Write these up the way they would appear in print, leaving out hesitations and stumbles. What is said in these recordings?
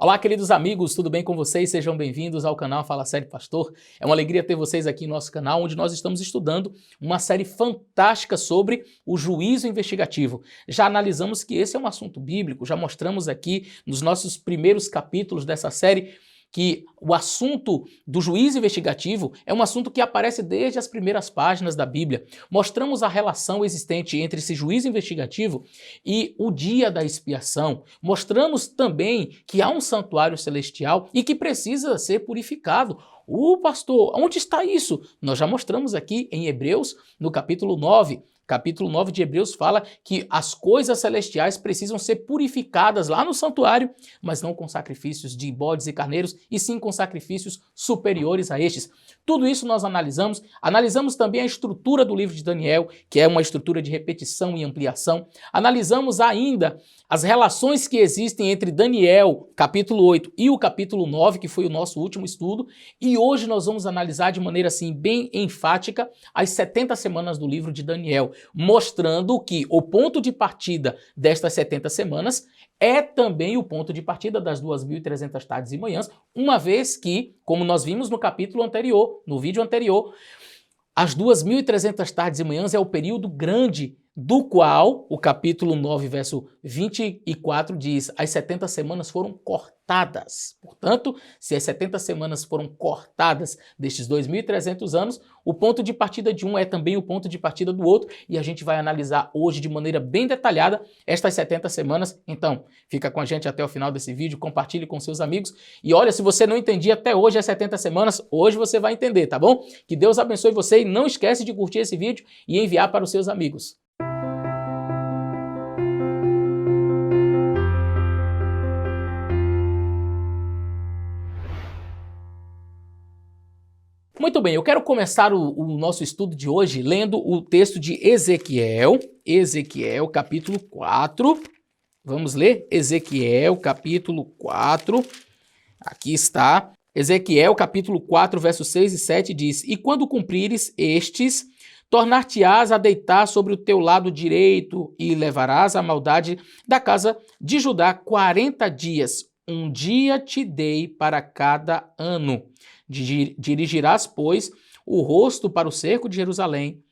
Olá, queridos amigos, tudo bem com vocês? Sejam bem-vindos ao canal Fala Sério Pastor. É uma alegria ter vocês aqui no nosso canal, onde nós estamos estudando uma série fantástica sobre o juízo investigativo. Já analisamos que esse é um assunto bíblico, já mostramos aqui nos nossos primeiros capítulos dessa série que o assunto do juízo investigativo é um assunto que aparece desde as primeiras páginas da Bíblia. Mostramos a relação existente entre esse juízo investigativo e o dia da expiação. Mostramos também que há um santuário celestial e que precisa ser purificado. Pastor, onde está isso? Nós já mostramos aqui em Hebreus, no capítulo 9. Capítulo 9 de Hebreus fala que as coisas celestiais precisam ser purificadas lá no santuário, mas não com sacrifícios de bodes e carneiros, e sim com sacrifícios superiores a estes. Tudo isso nós analisamos também a estrutura do livro de Daniel, que é uma estrutura de repetição e ampliação. Analisamos ainda as relações que existem entre Daniel, capítulo 8, e o capítulo 9, que foi o nosso último estudo, e hoje nós vamos analisar de maneira assim bem enfática as 70 semanas do livro de Daniel, mostrando que o ponto de partida destas 70 semanas é também o ponto de partida das 2.300 tardes e manhãs, uma vez que, como nós vimos no capítulo anterior, no vídeo anterior, as 2.300 tardes e manhãs é o período grande do qual o capítulo 9, verso 24 diz: as 70 semanas foram cortadas. Portanto, se as 70 semanas foram cortadas destes 2.300 anos, o ponto de partida de um é também o ponto de partida do outro, e a gente vai analisar hoje de maneira bem detalhada estas 70 semanas. Então, fica com a gente até o final desse vídeo, compartilhe com seus amigos, e olha, se você não entendia até hoje as 70 semanas, hoje você vai entender, tá bom? Que Deus abençoe você e não esquece de curtir esse vídeo e enviar para os seus amigos. Muito bem, eu quero começar o nosso estudo de hoje lendo o texto de Ezequiel, capítulo 4. Vamos ler? Ezequiel, capítulo 4. Aqui está. Ezequiel, capítulo 4, versos 6 e 7 diz: E quando cumprires estes, tornar-te-ás a deitar sobre o teu lado direito e levarás a maldade da casa de Judá 40 dias. Um dia te dei para cada ano. Dirigirás, pois, o rosto para o cerco de Jerusalém,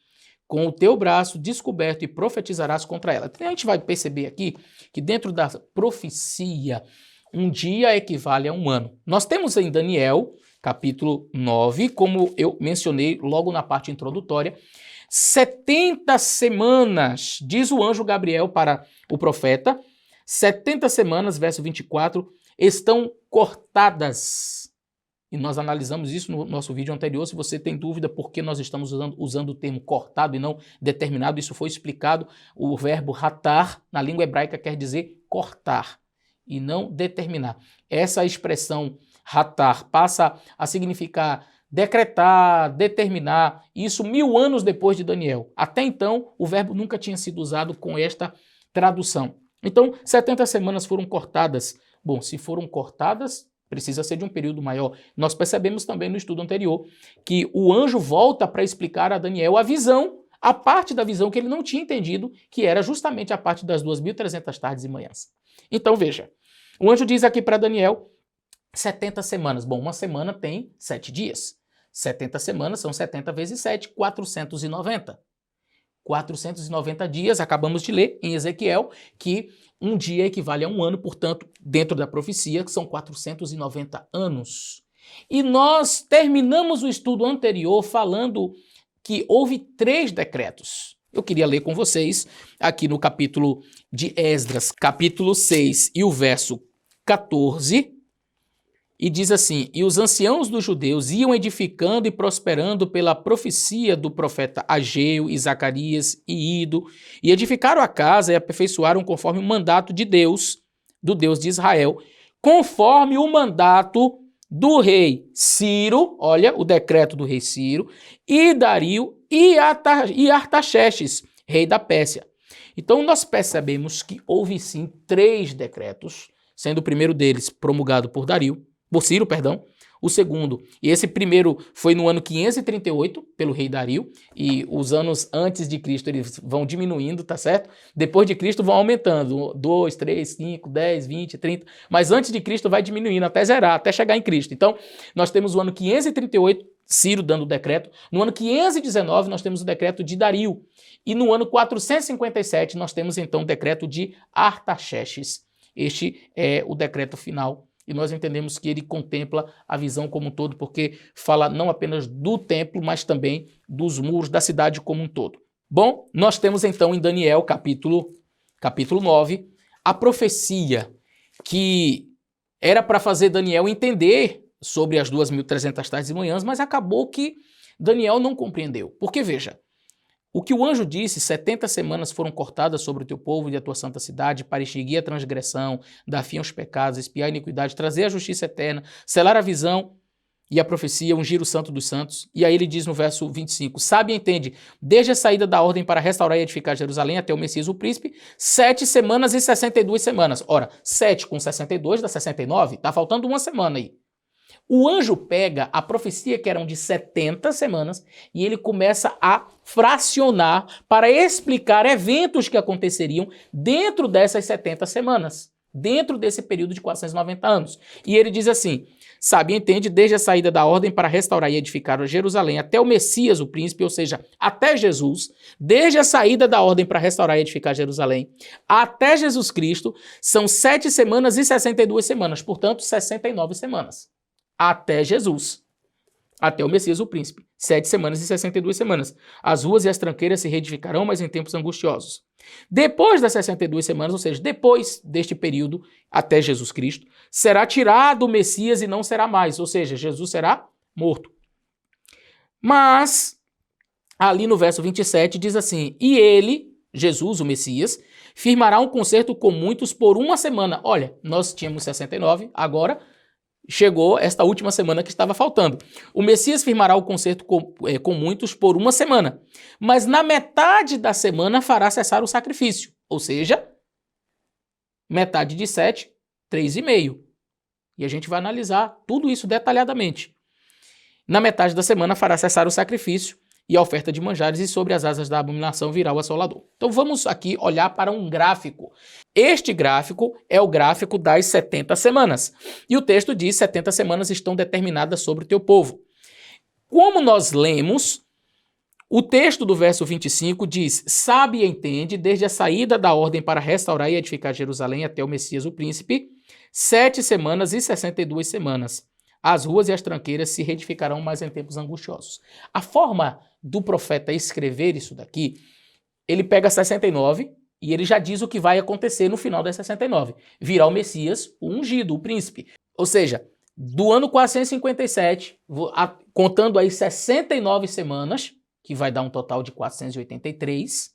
com o teu braço descoberto, e profetizarás contra ela. Então, a gente vai perceber aqui que dentro da profecia, um dia equivale a um ano. Nós temos em Daniel, capítulo 9, como eu mencionei logo na parte introdutória, 70 semanas, diz o anjo Gabriel para o profeta, 70 semanas, verso 24, estão cortadas. E nós analisamos isso no nosso vídeo anterior. Se você tem dúvida por que nós estamos usando o termo cortado e não determinado, isso foi explicado. O verbo ratar, na língua hebraica, quer dizer cortar e não determinar. Essa expressão ratar passa a significar decretar, determinar, isso 1000 anos depois de Daniel. Até então, o verbo nunca tinha sido usado com esta tradução. Então, 70 semanas foram cortadas. Bom, se foram cortadas, precisa ser de um período maior. Nós percebemos também no estudo anterior que o anjo volta para explicar a Daniel a visão, a parte da visão que ele não tinha entendido, que era justamente a parte das 2.300 tardes e manhãs. Então veja, o anjo diz aqui para Daniel 70 semanas. Bom, uma semana tem 7 dias. 70 semanas são 70 vezes 7, 490. 490 dias, acabamos de ler em Ezequiel, que um dia equivale a um ano, portanto, dentro da profecia, são 490 anos. E nós terminamos o estudo anterior falando que houve 3 decretos. Eu queria ler com vocês aqui no capítulo de Esdras, capítulo 6 e o verso 14, e diz assim: E os anciãos dos judeus iam edificando e prosperando pela profecia do profeta Ageu e Zacarias e Ido, e edificaram a casa e aperfeiçoaram conforme o mandato de Deus, do Deus de Israel, conforme o mandato do rei Ciro, olha o decreto do rei Ciro, e Dario e Artaxerxes, rei da Pérsia. Então nós percebemos que houve sim 3 decretos, sendo o primeiro deles promulgado por Dario, por Ciro, perdão. O segundo, e esse primeiro foi no ano 538, pelo rei Dario, e os anos antes de Cristo eles vão diminuindo, tá certo? Depois de Cristo vão aumentando, 2, 3, 5, 10, 20, 30, mas antes de Cristo vai diminuindo até zerar, até chegar em Cristo. Então, nós temos o ano 538, Ciro dando o decreto, no ano 519 nós temos o decreto de Dario, e no ano 457 nós temos então o decreto de Artaxerxes. Este é o decreto final. E nós entendemos que ele contempla a visão como um todo, porque fala não apenas do templo, mas também dos muros da cidade como um todo. Bom, nós temos então em Daniel, capítulo 9, a profecia que era para fazer Daniel entender sobre as 2.300 tardes e manhãs, mas acabou que Daniel não compreendeu. Porque veja, o que o anjo disse, 70 semanas foram cortadas sobre o teu povo e a tua santa cidade para extinguir a transgressão, dar fim aos pecados, expiar a iniquidade, trazer a justiça eterna, selar a visão e a profecia, ungir o santo dos santos. E aí ele diz no verso 25, sabe e entende, desde a saída da ordem para restaurar e edificar Jerusalém até o Messias o príncipe, 7 semanas e 62 semanas. Ora, 7 com 62 dá 69, tá faltando uma semana aí. O anjo pega a profecia que eram de 70 semanas e ele começa a fracionar para explicar eventos que aconteceriam dentro dessas 70 semanas, dentro desse período de 490 anos. E ele diz assim, sabe e entende, desde a saída da ordem para restaurar e edificar Jerusalém até o Messias, o príncipe, ou seja, até Jesus, desde a saída da ordem para restaurar e edificar Jerusalém, até Jesus Cristo, são 7 semanas e 62 semanas, portanto, 69 semanas. Até Jesus, até o Messias, o príncipe. 7 semanas e 62 semanas. As ruas e as tranqueiras se reedificarão, mas em tempos angustiosos. Depois das 62 semanas, ou seja, depois deste período, até Jesus Cristo, será tirado o Messias e não será mais, ou seja, Jesus será morto. Mas, ali no verso 27, diz assim, e ele, Jesus, o Messias, firmará um concerto com muitos por uma semana. Olha, nós tínhamos 69, agora chegou esta última semana que estava faltando. O Messias firmará o concerto com muitos por uma semana, mas na metade da semana fará cessar o sacrifício, ou seja, metade de 7, 3,5. E a gente vai analisar tudo isso detalhadamente. Na metade da semana fará cessar o sacrifício e a oferta de manjares, e sobre as asas da abominação virá o assolador. Então vamos aqui olhar para um gráfico. Este gráfico é o gráfico das 70 semanas. E o texto diz, 70 semanas estão determinadas sobre o teu povo. Como nós lemos, o texto do verso 25 diz, sabe e entende, desde a saída da ordem para restaurar e edificar Jerusalém até o Messias, o príncipe, 7 semanas e 62 semanas. As ruas e as tranqueiras se reedificarão, mas em tempos angustiosos. A forma do profeta escrever isso daqui, ele pega 69 e ele já diz o que vai acontecer no final das 69. Virá o Messias, o ungido, o príncipe. Ou seja, do ano 457, contando aí 69 semanas, que vai dar um total de 483,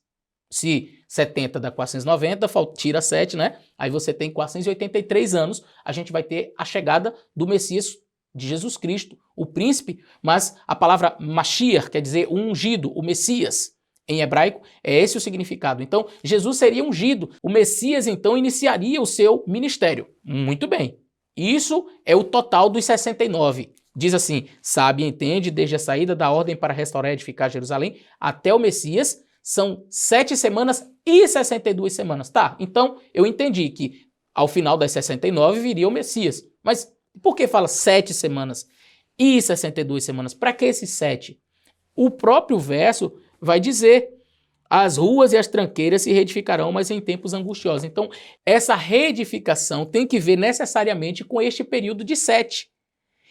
se 70 dá 490, tira 7, né? Aí você tem 483 anos, a gente vai ter a chegada do Messias, de Jesus Cristo, o príncipe, mas a palavra Mashiach quer dizer o ungido, o Messias. Em hebraico, é esse o significado. Então, Jesus seria ungido. O Messias, então, iniciaria o seu ministério. Muito bem. Isso é o total dos 69. Diz assim, sabe e entende, desde a saída da ordem para restaurar e edificar Jerusalém até o Messias, são 7 semanas e 62 semanas. Tá, então eu entendi que ao final das 69 viria o Messias. Mas por que fala 7 semanas e 62 semanas? Para que esses 7? O próprio verso vai dizer, as ruas e as tranqueiras se reedificarão, mas em tempos angustiosos. Então, essa reedificação tem que ver necessariamente com este período de 7.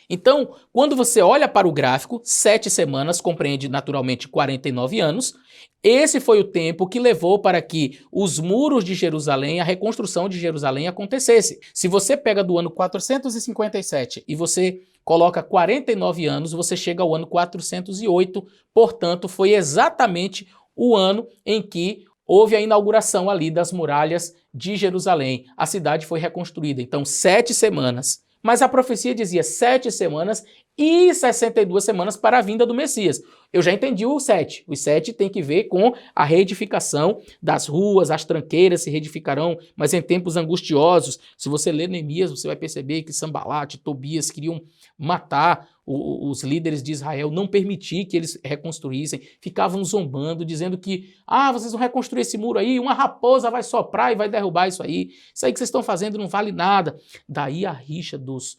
Então, quando você olha para o gráfico, 7 semanas compreende naturalmente 49 anos. Esse foi o tempo que levou para que os muros de Jerusalém, a reconstrução de Jerusalém acontecesse. Se você pega do ano 457 e você coloca 49 anos, você chega ao ano 408. Portanto, foi exatamente o ano em que houve a inauguração ali das muralhas de Jerusalém. A cidade foi reconstruída. Então, 7 semanas. Mas a profecia dizia 7 semanas e 62 semanas para a vinda do Messias. Eu já entendi o 7. Os 7 tem que ver com a reedificação das ruas, as tranqueiras se reedificarão, mas em tempos angustiosos. Se você ler Neemias, você vai perceber que Sambalate, Tobias queriam matar os líderes de Israel, não permitir que eles reconstruíssem, ficavam zombando, dizendo que, vocês vão reconstruir esse muro aí, uma raposa vai soprar e vai derrubar isso aí que vocês estão fazendo não vale nada. Daí a rixa dos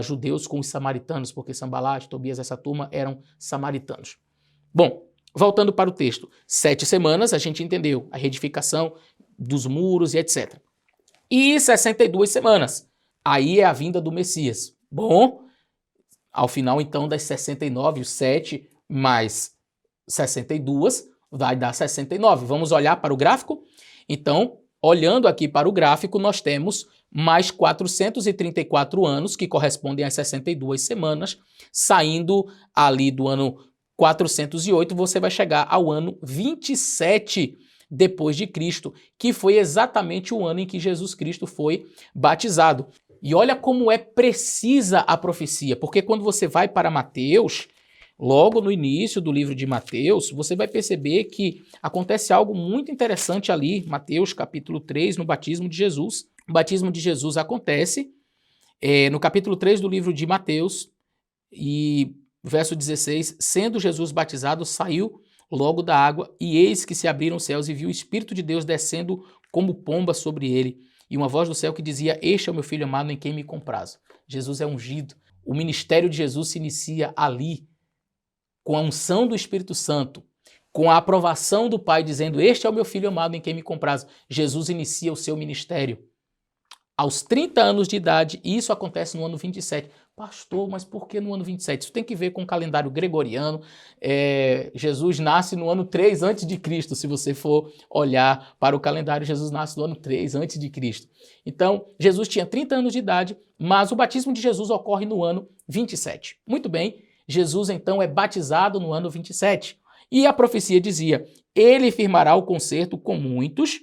judeus com os samaritanos, porque Sambalate, Tobias, essa turma eram samaritanos. Bom, voltando para o texto, 7 semanas a gente entendeu a reedificação dos muros e etc. E 62 semanas, aí é a vinda do Messias. Bom, ao final então das 69, os 7 mais 62 vai dar 69. Vamos olhar para o gráfico? Então, olhando aqui para o gráfico, nós temos mais 434 anos, que correspondem às 62 semanas, saindo ali do ano 408, você vai chegar ao ano 27 depois de Cristo, que foi exatamente o ano em que Jesus Cristo foi batizado. E olha como é precisa a profecia, porque quando você vai para Mateus, logo no início do livro de Mateus, você vai perceber que acontece algo muito interessante ali, Mateus capítulo 3, no batismo de Jesus. O batismo de Jesus acontece no capítulo 3 do livro de Mateus, e verso 16, sendo Jesus batizado, saiu logo da água, e eis que se abriram os céus, e viu o Espírito de Deus descendo como pomba sobre ele, e uma voz do céu que dizia, este é o meu filho amado em quem me comprazo. Jesus é ungido. O ministério de Jesus se inicia ali, com a unção do Espírito Santo, com a aprovação do Pai, dizendo, este é o meu filho amado em quem me comprazo. Jesus inicia o seu ministério aos 30 anos de idade, e isso acontece no ano 27. Pastor, mas por que no ano 27? Isso tem que ver com o calendário gregoriano. Jesus nasce no ano 3 a.C., se você for olhar para o calendário, Jesus nasce no ano 3 a.C. Então, Jesus tinha 30 anos de idade, mas o batismo de Jesus ocorre no ano 27. Muito bem, Jesus então é batizado no ano 27. E a profecia dizia, ele firmará o concerto com muitos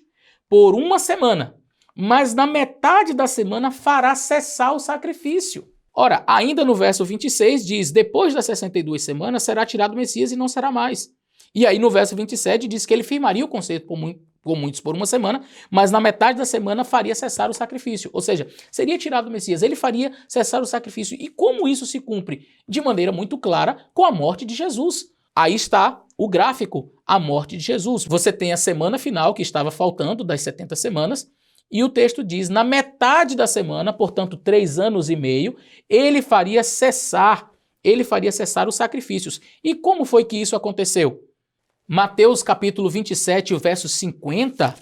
por uma semana, mas na metade da semana fará cessar o sacrifício. Ora, ainda no verso 26 diz, depois das 62 semanas será tirado o Messias e não será mais. E aí no verso 27 diz que ele firmaria o concerto com muitos por uma semana, mas na metade da semana faria cessar o sacrifício. Ou seja, seria tirado o Messias, ele faria cessar o sacrifício. E como isso se cumpre? De maneira muito clara, com a morte de Jesus. Aí está o gráfico, a morte de Jesus. Você tem a semana final que estava faltando das 70 semanas, e o texto diz, na metade da semana, portanto 3 anos e meio, ele faria cessar os sacrifícios. E como foi que isso aconteceu? Mateus capítulo 27, o verso 50,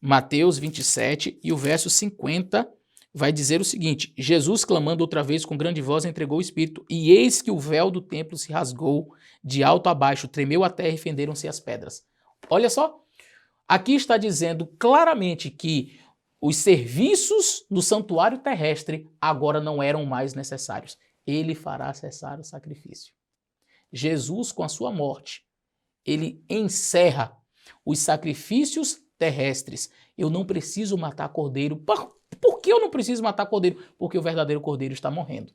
Mateus 27 e o verso 50 vai dizer o seguinte, Jesus clamando outra vez com grande voz entregou o Espírito, e eis que o véu do templo se rasgou de alto a baixo, tremeu a terra e fenderam-se as pedras. Olha só, aqui está dizendo claramente que os serviços do santuário terrestre agora não eram mais necessários. Ele fará cessar o sacrifício. Jesus, com a sua morte, ele encerra os sacrifícios terrestres. Eu não preciso matar cordeiro. Por que eu não preciso matar cordeiro? Porque o verdadeiro cordeiro está morrendo.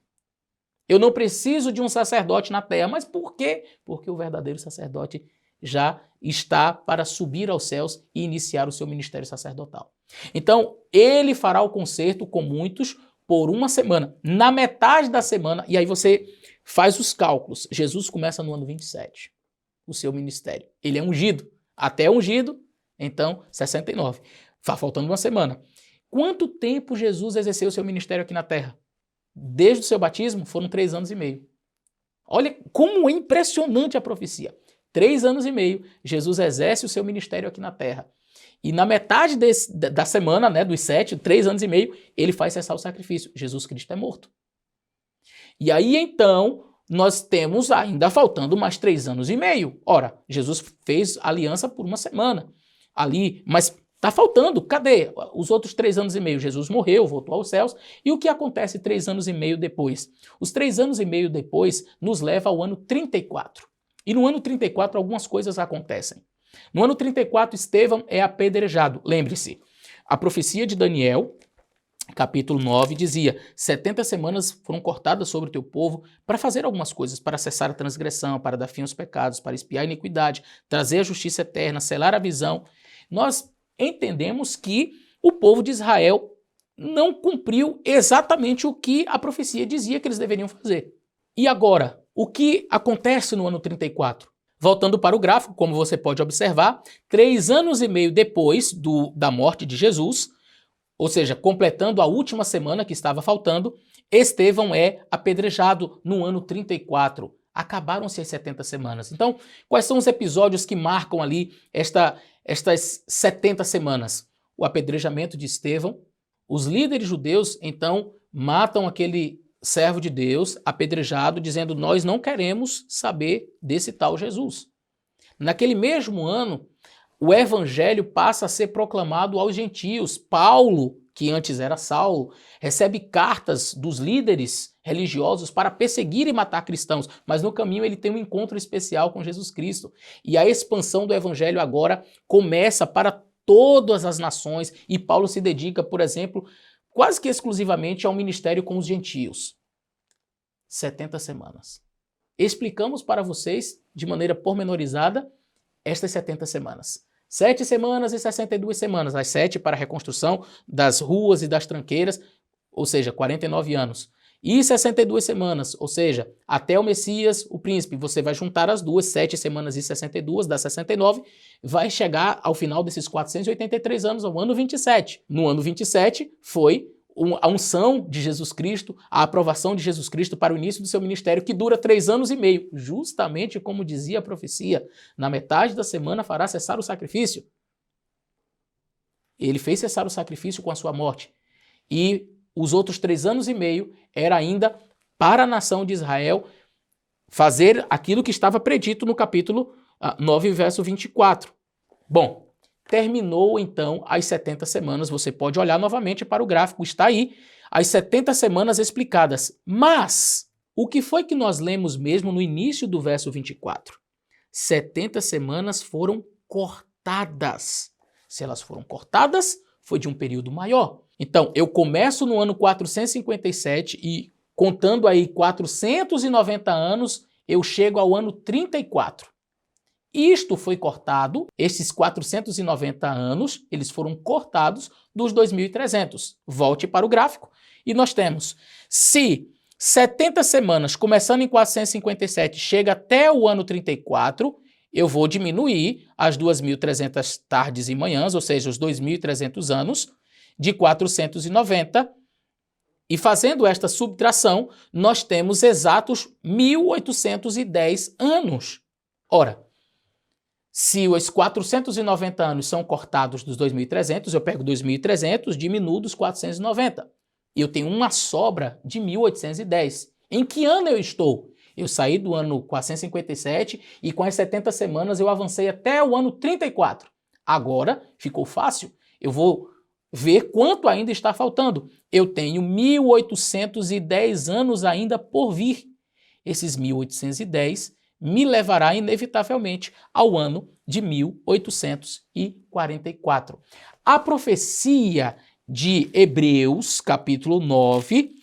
Eu não preciso de um sacerdote na terra. Mas por quê? Porque o verdadeiro sacerdote já está para subir aos céus e iniciar o seu ministério sacerdotal. Então, ele fará o concerto com muitos por uma semana. Na metade da semana, e aí você faz os cálculos. Jesus começa no ano 27, o seu ministério. Ele é ungido. Até ungido, então, 69. Está faltando uma semana. Quanto tempo Jesus exerceu o seu ministério aqui na terra? Desde o seu batismo, foram 3 anos e meio. Olha como é impressionante a profecia. 3 anos e meio, Jesus exerce o seu ministério aqui na terra. E na metade da semana, né, dos 7, 3 anos e meio, ele faz cessar o sacrifício. Jesus Cristo é morto. E aí, então, nós temos ainda faltando mais 3 anos e meio. Ora, Jesus fez aliança por uma semana ali, mas está faltando. Cadê os outros 3 anos e meio? Jesus morreu, voltou aos céus. E o que acontece 3 anos e meio depois? Os 3 anos e meio depois nos leva ao ano 34. E no ano 34 algumas coisas acontecem. No ano 34, Estevão é apedrejado. Lembre-se, a profecia de Daniel capítulo 9, dizia: 70 semanas foram cortadas sobre o teu povo para fazer algumas coisas, para cessar a transgressão, para dar fim aos pecados, para expiar a iniquidade, trazer a justiça eterna, selar a visão. Nós entendemos que o povo de Israel não cumpriu exatamente o que a profecia dizia que eles deveriam fazer. E agora, o que acontece no ano 34? Voltando para o gráfico, como você pode observar, 3 anos e meio depois da morte de Jesus, ou seja, completando a última semana que estava faltando, Estevão é apedrejado no ano 34. Acabaram-se as 70 semanas. Então, quais são os episódios que marcam ali estas 70 semanas? O apedrejamento de Estevão. Os líderes judeus, então, matam aquele servo de Deus, apedrejado, dizendo: nós não queremos saber desse tal Jesus. Naquele mesmo ano, o evangelho passa a ser proclamado aos gentios. Paulo, que antes era Saulo, recebe cartas dos líderes religiosos para perseguir e matar cristãos, mas no caminho ele tem um encontro especial com Jesus Cristo. E a expansão do evangelho agora começa para todas as nações, e Paulo se dedica, por exemplo, quase que exclusivamente ao ministério com os gentios. 70 semanas. Explicamos para vocês, de maneira pormenorizada, estas 70 semanas. 7 semanas e 62 semanas, as 7 para a reconstrução das ruas e das tranqueiras, ou seja, 49 anos. E 62 semanas, ou seja, até o Messias, o príncipe, você vai juntar as duas, 7 semanas e 62, dá 69, vai chegar ao final desses 483 anos, ao ano 27. No ano 27 foi a unção de Jesus Cristo, a aprovação de Jesus Cristo para o início do seu ministério, que dura 3 anos e meio, justamente como dizia a profecia: na metade da semana fará cessar o sacrifício. Ele fez cessar o sacrifício com a sua morte. E os outros 3 anos e meio era ainda para a nação de Israel fazer aquilo que estava predito no capítulo 9, verso 24. Bom, terminou então as 70 semanas, você pode olhar novamente para o gráfico, está aí, as 70 semanas explicadas. Mas, o que foi que nós lemos mesmo no início do verso 24? 70 semanas foram cortadas. Se elas foram cortadas, foi de um período maior. Então, eu começo no ano 457 e, contando aí 490 anos, eu chego ao ano 34. Isto foi cortado, esses 490 anos, eles foram cortados dos 2.300. Volte para o gráfico e nós temos, se 70 semanas, começando em 457, chega até o ano 34, eu vou diminuir as 2.300 tardes e manhãs, ou seja, os 2.300 anos, de 490, e fazendo esta subtração, nós temos exatos 1.810 anos. Ora, se os 490 anos são cortados dos 2.300, eu pego 2.300, diminuo dos 490. E eu tenho uma sobra de 1.810. Em que ano eu estou? Eu saí do ano 457 e com as 70 semanas eu avancei até o ano 34. Agora ficou fácil. Eu vou ver quanto ainda está faltando. Eu tenho 1.810 anos ainda por vir. Esses 1.810 me levará inevitavelmente ao ano de 1844. A profecia de Hebreus, capítulo 9,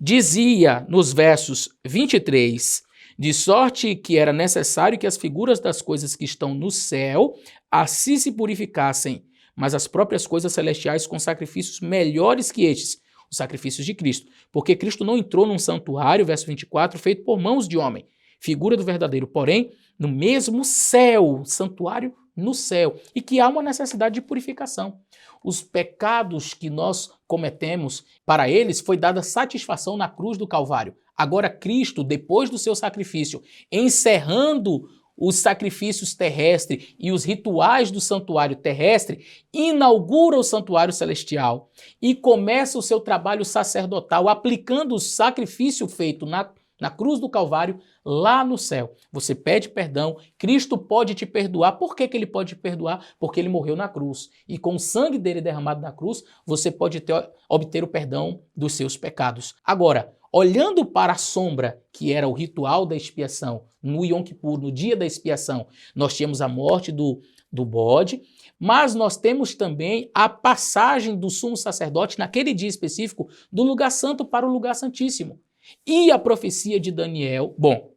dizia nos versos 23, de sorte que era necessário que as figuras das coisas que estão no céu assim se purificassem, mas as próprias coisas celestiais com sacrifícios melhores que estes, os sacrifícios de Cristo. Porque Cristo não entrou num santuário, verso 24, feito por mãos de homem, figura do verdadeiro, porém, no mesmo céu, santuário no céu, e que há uma necessidade de purificação. Os pecados que nós cometemos, para eles foi dada satisfação na cruz do Calvário. Agora Cristo, depois do seu sacrifício, encerrando os sacrifícios terrestres e os rituais do santuário terrestre, inaugura o santuário celestial e começa o seu trabalho sacerdotal, aplicando o sacrifício feito na cruz do Calvário lá no céu. Você pede perdão, Cristo pode te perdoar. Por que ele pode te perdoar? Porque ele morreu na cruz. E com o sangue dele derramado na cruz, você pode obter o perdão dos seus pecados. Agora, olhando para a sombra, que era o ritual da expiação, no Yom Kippur, no dia da expiação, nós tínhamos a morte do do bode, mas nós temos também a passagem do sumo sacerdote naquele dia específico do lugar santo para o lugar santíssimo. E a profecia de Daniel, bom,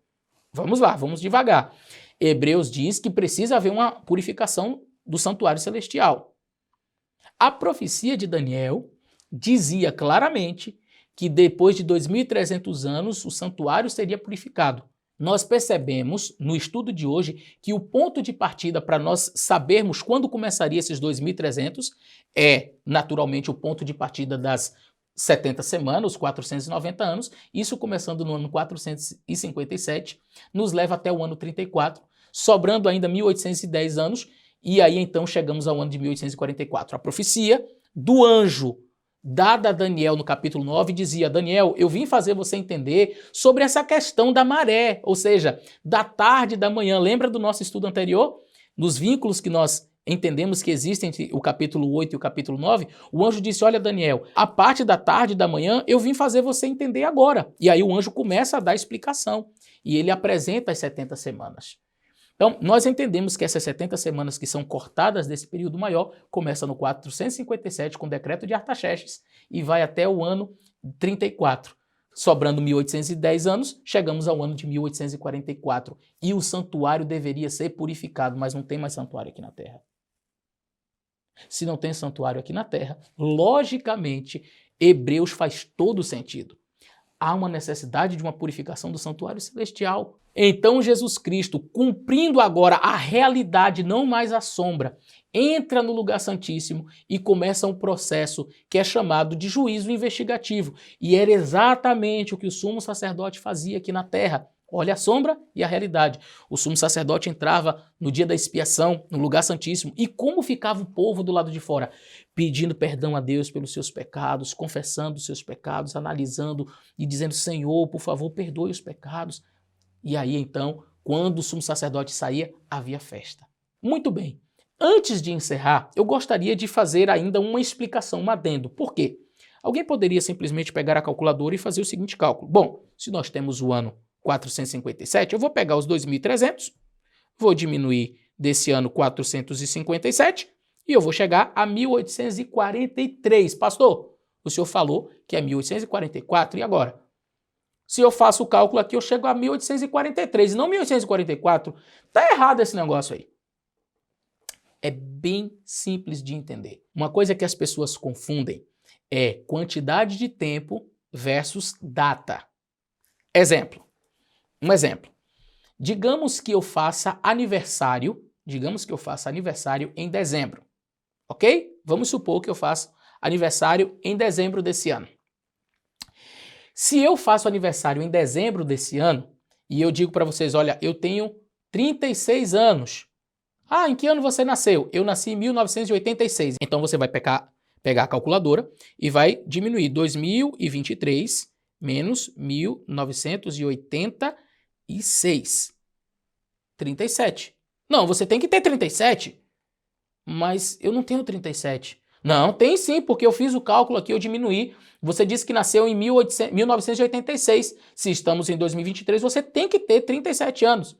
vamos lá, vamos devagar. Hebreus diz que precisa haver uma purificação do santuário celestial. A profecia de Daniel dizia claramente que depois de 2.300 anos o santuário seria purificado. Nós percebemos no estudo de hoje que o ponto de partida para nós sabermos quando começaria esses 2.300 é naturalmente o ponto de partida das 70 semanas, os 490 anos, isso começando no ano 457, nos leva até o ano 34, sobrando ainda 1.810 anos, e aí então chegamos ao ano de 1844. A profecia do anjo dada a Daniel no capítulo 9 dizia: Daniel, eu vim fazer você entender sobre essa questão da maré, ou seja, da tarde e da manhã. Lembra do nosso estudo anterior? Nos vínculos que nós entendemos que existem entre o capítulo 8 e o capítulo 9, o anjo disse: olha, Daniel, a parte da tarde e da manhã eu vim fazer você entender agora. E aí o anjo começa a dar explicação e ele apresenta as 70 semanas. Então, nós entendemos que essas 70 semanas que são cortadas desse período maior começa no 457 com o decreto de Artaxerxes e vai até o ano 34. Sobrando 1.810 anos, chegamos ao ano de 1844. E o santuário deveria ser purificado, mas não tem mais santuário aqui na Terra. Se não tem santuário aqui na Terra, logicamente, Hebreus faz todo sentido. Há uma necessidade de uma purificação do santuário celestial. Então Jesus Cristo, cumprindo agora a realidade, não mais a sombra, entra no lugar santíssimo e começa um processo que é chamado de juízo investigativo. E era exatamente o que o sumo sacerdote fazia aqui na terra. Olha a sombra e a realidade. O sumo sacerdote entrava no dia da expiação, no lugar santíssimo. E como ficava o povo do lado de fora? Pedindo perdão a Deus pelos seus pecados, confessando os seus pecados, analisando e dizendo: Senhor, por favor, perdoe os pecados. E aí, então, quando o sumo sacerdote saía, havia festa. Muito bem. Antes de encerrar, eu gostaria de fazer ainda uma explicação, um adendo. Por quê? Alguém poderia simplesmente pegar a calculadora e fazer o seguinte cálculo. Bom, se nós temos o ano 457, eu vou pegar os 2.300, vou diminuir desse ano 457 e eu vou chegar a 1843. Pastor, o senhor falou que é 1844, e agora? Se eu faço o cálculo aqui, eu chego a 1843, não 1844. Tá errado esse negócio aí. É bem simples de entender. Uma coisa que as pessoas confundem é quantidade de tempo versus data. Um exemplo. Digamos que eu faça aniversário em dezembro, ok? Vamos supor que eu faça aniversário em dezembro desse ano. Se eu faço aniversário em dezembro desse ano, e eu digo para vocês, olha, eu tenho 36 anos. Ah, em que ano você nasceu? Eu nasci em 1986. Então você vai pegar a calculadora e vai diminuir 2023 menos 1986. 37. Não, você tem que ter 37. Mas eu não tenho 37. Não, tem sim, porque eu fiz o cálculo aqui, eu diminuí. Você disse que nasceu em 1986. Se estamos em 2023, você tem que ter 37 anos.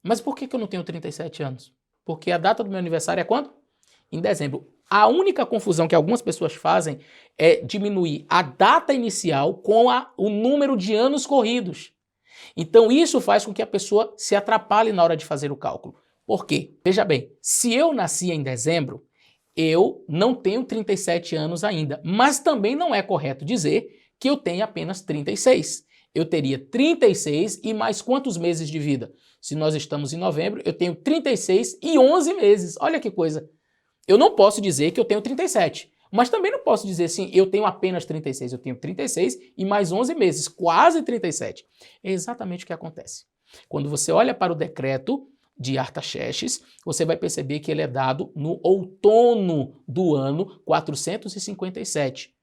Mas por que eu não tenho 37 anos? Porque a data do meu aniversário é quando? Em dezembro. A única confusão que algumas pessoas fazem é diminuir a data inicial com o número de anos corridos. Então isso faz com que a pessoa se atrapalhe na hora de fazer o cálculo. Por quê? Veja bem, se eu nasci em dezembro, eu não tenho 37 anos ainda, mas também não é correto dizer que eu tenho apenas 36. Eu teria 36 e mais quantos meses de vida? Se nós estamos em novembro, eu tenho 36 e 11 meses. Olha que coisa. Eu não posso dizer que eu tenho 37, mas também não posso dizer assim, eu tenho apenas 36. Eu tenho 36 e mais 11 meses, quase 37. É exatamente o que acontece. Quando você olha para o decreto de Artaxerxes, você vai perceber que ele é dado no outono do ano 457.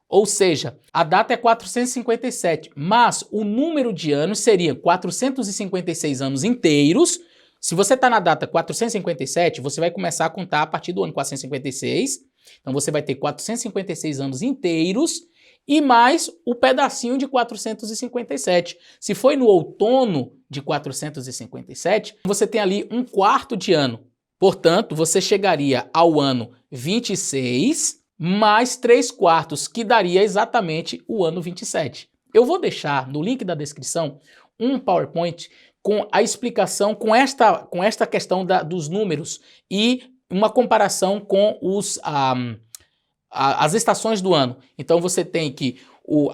Ou seja, a data é 457, mas o número de anos seria 456 anos inteiros. Se você está na data 457, você vai começar a contar a partir do ano 456. Então você vai ter 456 anos inteiros e mais o pedacinho de 457. Se foi no outono de 457, você tem ali um quarto de ano. Portanto, você chegaria ao ano 26 mais 3/4, que daria exatamente o ano 27. Eu vou deixar no link da descrição um PowerPoint com a explicação, com esta questão dos números e uma comparação com as estações do ano. Então você tem que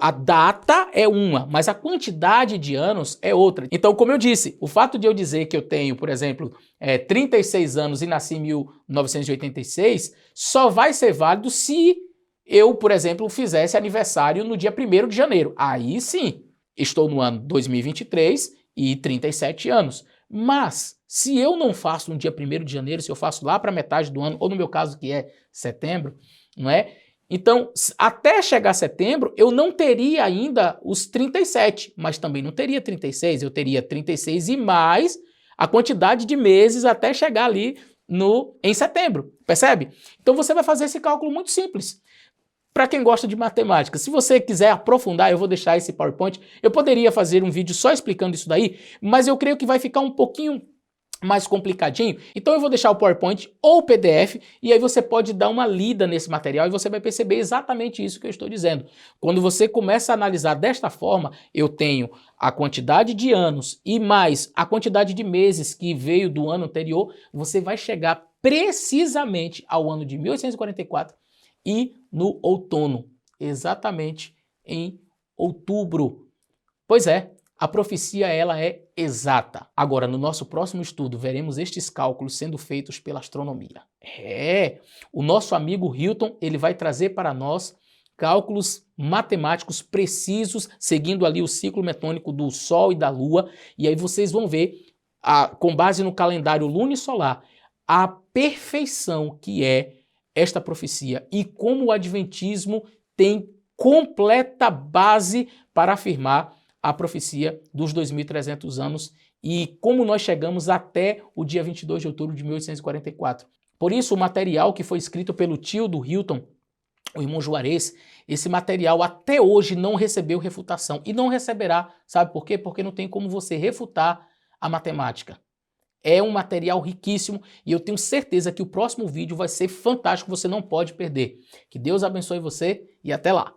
a data é uma, mas a quantidade de anos é outra. Então, como eu disse, o fato de eu dizer que eu tenho, por exemplo, 36 anos e nasci em 1986, só vai ser válido se eu, por exemplo, fizesse aniversário no dia 1º de janeiro. Aí sim, estou no ano 2023 e 37 anos. Mas, se eu não faço no dia 1º de janeiro, se eu faço lá para metade do ano, ou no meu caso que é setembro, não é? Então, até chegar setembro, eu não teria ainda os 37, mas também não teria 36, eu teria 36 e mais a quantidade de meses até chegar ali em setembro, percebe? Então você vai fazer esse cálculo muito simples. Para quem gosta de matemática, se você quiser aprofundar, eu vou deixar esse PowerPoint. Eu poderia fazer um vídeo só explicando isso daí, mas eu creio que vai ficar um pouquinho mais complicadinho, então eu vou deixar o PowerPoint ou o PDF e aí você pode dar uma lida nesse material e você vai perceber exatamente isso que eu estou dizendo. Quando você começa a analisar desta forma, eu tenho a quantidade de anos e mais a quantidade de meses que veio do ano anterior, você vai chegar precisamente ao ano de 1844 e no outono, exatamente em outubro. Pois é, a profecia ela é exata. Agora, no nosso próximo estudo, veremos estes cálculos sendo feitos pela astronomia. O nosso amigo Hilton, ele vai trazer para nós cálculos matemáticos precisos, seguindo ali o ciclo metônico do Sol e da Lua, e aí vocês vão ver, com base no calendário lunisolar, a perfeição que é esta profecia e como o adventismo tem completa base para afirmar a profecia dos 2.300 anos e como nós chegamos até o dia 22 de outubro de 1844. Por isso, o material que foi escrito pelo tio do Hilton, o irmão Juarez, esse material até hoje não recebeu refutação e não receberá. Sabe por quê? Porque não tem como você refutar a matemática. É um material riquíssimo e eu tenho certeza que o próximo vídeo vai ser fantástico, você não pode perder. Que Deus abençoe você e até lá!